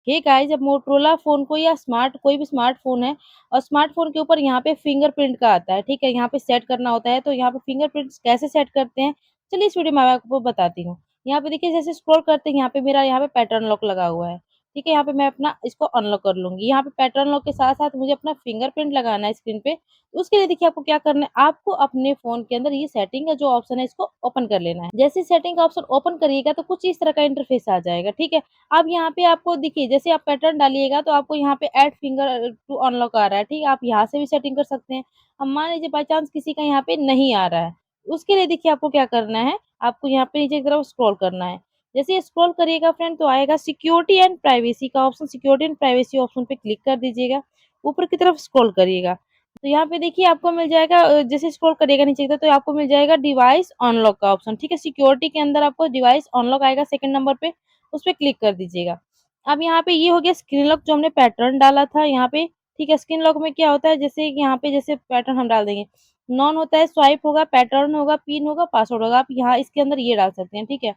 Hey guys, अब Motorola phone को या कोई भी स्मार्टफ़ोन है और स्मार्टफ़ोन के ऊपर यहाँ पे फिंगरप्रिंट का आता है, ठीक है? यहाँ पे सेट करना होता है, तो यहाँ पे फिंगरप्रिंट्स कैसे सेट करते हैं, चलिए इस वीडियो में मैं आपको बताती हूँ। यहाँ पे देखिए जैसे स्क्रॉल करते हैं, यहाँ पे मेरा यहाँ पे पैटर्न लॉक लगा हुआ है, ठीक है? यहाँ पे मैं अपना इसको अनलॉक कर लूँगी। यहाँ पे पैटर्न लॉक के साथ-साथ मुझे अपना फिंगरप्रिंट लगाना है स्क्रीन पे, तो उसके लिए देखिए आपको क्या करना है, आपको अपने फ़ोन के अंदर ये सेटिंग का जो ऑप्शन है, इसको ओपन कर लेना है। जैसे ही सेटिंग का ऑप्शन ओपन करिएगा, तो कुछ इस तरह का इंटरफ़ेस आ जाएगा, ठीक है? अब यहाँ पे आपको देखिए जैसे आप पैटर्न डालिएगा तो आपको यहाँ पे ऐड फिंगर टू अनलॉक आ रहा है, ठीक है? आप यहाँ से भी सेटिंग कर सकते हैं। अब मान लीजिए बाय चांस किसी का यहाँ पे नहीं आ रहा है, उसके लिए देखिए आपको क्या करना है, आपको यहाँ पे नीचे की तरफ स्क्रॉल करना है। जैसे ही स्क्रॉल करिएगा फ्रेंड तो आएगा सिक्योरिटी एंड प्राइवेसी का option, security and privacy option पे क्लिक कर दीजिएगा। ऊपर की तरफ स्क्रॉल करिएगा, तो यहाँ पे देखिए आपको मिल जाएगा जैसे स्क्रॉल करिएगा नीचे की तरफ तो आपको मिल जाएगा डिवाइस अनलॉक का ऑप्शन, ठीक है? सिक्योरिटी के अंदर आपको डिवाइस अनलॉक आएगा सेकंड नंबर पे, उस पे क्लिक कर दीजिएगा। अब यहाँ पे ये हो गया स्क्रीन लॉक जो हमने पैटर्न डाला था यहाँ पे, ठीक है? स्क्रीन लॉक में क्या होता है जैसे कि यहाँ पे जैसे पैटर्न हम डाल देंगे, नॉन होता है, स्वाइप होगा, पैटर्न होगा, पिन होगा, पासवर्ड होगा, आप यहाँ इसके अंदर ये डाल सकते हैं, ठीक है?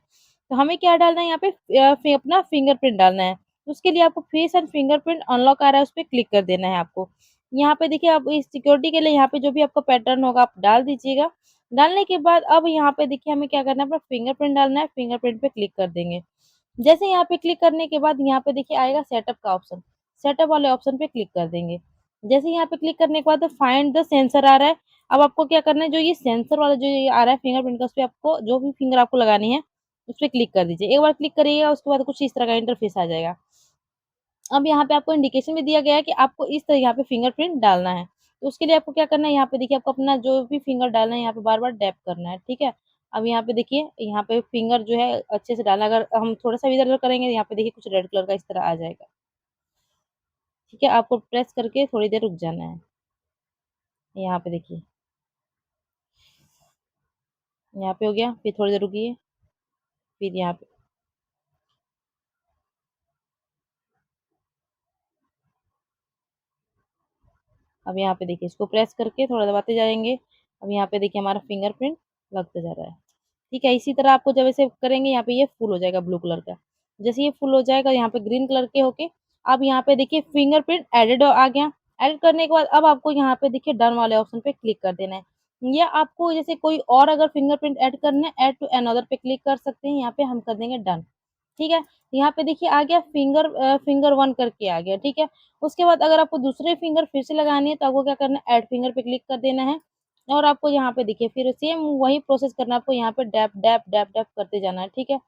तो हमें क्या डालना है यहाँ पे अपना फिंगरप्रिंट डालना है। उसके लिए आपको फेस एंड फिंगरप्रिंट अनलॉक आ रहा है, उस पे क्लिक कर देना है आपको। यहाँ पे देखिए आप इस सिक्योरिटी के लिए यहाँ पे जो भी आपका पैटर्न होगा आप डाल दीजिएगा। डालने के बाद अब यहाँ पे देखिए हमें क्या करना है, अपना फिंगरप्रिंट डालना है, फिंगरप्रिंट पे क्लिक कर देंगे। जैसे यहाँ पे क्लिक करने के बाद यहाँ पे देखिए आएगा सेटअप का ऑप्शन, सेटअप वाले ऑप्शन पे क्लिक कर देंगे। जैसे यहाँ पे क्लिक करने के बाद फाइंड द सेंसर आ रहा है, अब आपको क्या करना है जो ये सेंसर वाला जो ये आ रहा है फिंगरप्रिंट का उस पे आपको जो भी फिंगर आपको लगानी है, उस पे क्लिक कर दीजिए। एक बार क्लिक करिएगा उसके बाद कुछ इस तरह का इंटरफेस आ जाएगा। अब यहाँ पे आपको इंडिकेशन भी दिया गया है कि आपको इस तरह यहाँ पे फिंगरप्रिंट डालना है। तो उसके लिए आपको क्या करना है यहाँ पे देखिए आपको अपना जो भी फिंगर डालना है यहाँ पे बार-बार टैप करना है, ठीक है? अब यहाँ पे देखिए यहाँ पे फिंगर जो है अच्छे से डालना अगर हम थोड़ा-सा भी इधर-उधर करेंगे यहाँ पे देखिए कुछ रेड कलर का इस तरह आ जाएगा, ठीक है? आपको प्रेस करके थोड़ी देर रुक जाना है। यहाँ पे देखिए, यहाँ पे हो गया, फिर थोड़ी देर रुकिए, फिर यहाँ पे अब यहाँ पे देखिए इसको प्रेस करके थोड़ा दबाते जाएँगे। अब यहाँ पे देखिए हमारा फिंगरप्रिंट लगता जा रहा है। ठीक है, इसी तरह आपको जब ऐसे करेंगे यहाँ पे ये फुल हो जाएगा ब्लू कलर का। जैसे ये फुल हो जाएगा यहाँ पे ग्रीन कलर के होके अब यहाँ पे देखिए फिंगरप्रिंट एडेड आ गया। एड करने के बाद अब आपको यहाँ पे देखिए डन वाले ऑप्शन पे क्लिक कर देना है। या आपको जैसे कोई और अगर फिंगरप्रिंट ऐड करना है ऐड टू अनदर पे क्लिक कर सकते हैं। यहाँ पे हम कर देंगे डन। ठीक है, यहाँ पे देखिए आ गया फिंगर 1 करके आ गया, ठीक है। उसके बाद अगर आपको दूसरे फिंगर फिर से लगानी है तो आपको क्या करना है ऐड फिंगर पे क्लिक कर देना है। और आपको यहाँ पे देखिए फिर सेम वही प्रोसेस करना है आपको यहाँ पे डैप डैप डैप डैप करते जाना है, ठीक है।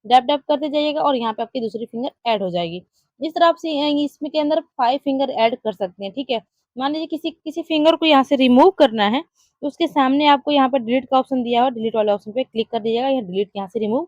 डैप डैप करते जाइएगा और यहाँ पे आपकी दूसरी फिंगर ऐड हो जाएगी। इस तरह आप इसमें के अंदर 5 फिंगर ऐड कर सकते हैं, ठीक है। मान लीजिए किसी किसी फिंगर को यहाँ से रिमूव करना है, तो उसके सामने आपको यहाँ पे डिलीट का ऑप्शन दिया हुआ है, डिलीट वाले ऑप्शन पे क्लिक कर दीजिएगा, या डिलीट यहाँ से रिमूव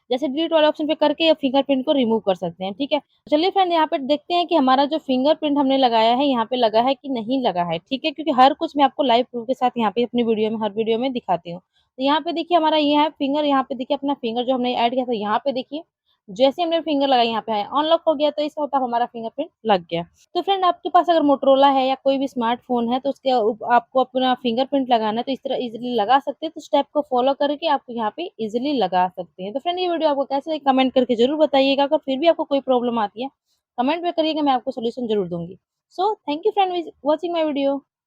जैसे डिलीट वाले ऑप्शन पे करके या फिंगरप्रिंट को रिमूव कर सकते हैं, ठीक है। चलिए फ्रेंड यहाँ पे देखते हैं कि हमारा जो फिंगरप्रिंट हमने लगाया है, यहाँ पे लगा है कि नहीं लगा है, ठीक है। क्योंकि हर कुछ मैं आपको लाइव प्रूफ के साथ यहाँ पे अपनी वीडियो में हर वीडियो में दिखाती हूँ। तो यहाँ पे देखिए हमारा ये है फिंगर, यहाँ पे देखिए अपना फिंगर जो हमने ऐड किया था, यहाँ पे देखिए जैसे हमने फिंगर लगाया यहाँ पे है अनलॉक हो गया, तो इसका मतलब हमारा फिंगरप्रिंट लग गया। तो फ्रेंड आपके पास अगर मोटरोला है या कोई भी स्मार्टफ़ोन है तो उसके आपको अपना फिंगरप्रिंट लगाना है तो इस तरह ईज़िली लगा सकते हैं। तो स्टेप को फ़ॉलो करके आप यहाँ पे ईज़िली लगा सकते हैं। तो फ्रेंड ये वीडियो आपको कैसे लगी कमेंट करके ज़रूर बताइएगा। अगर फिर भी आपको कोई प्रॉब्लम आती है, कमेंट में करिएगा, मैं आपको सॉल्यूशन ज़रूर दूँगी। So thank you friend watching my video.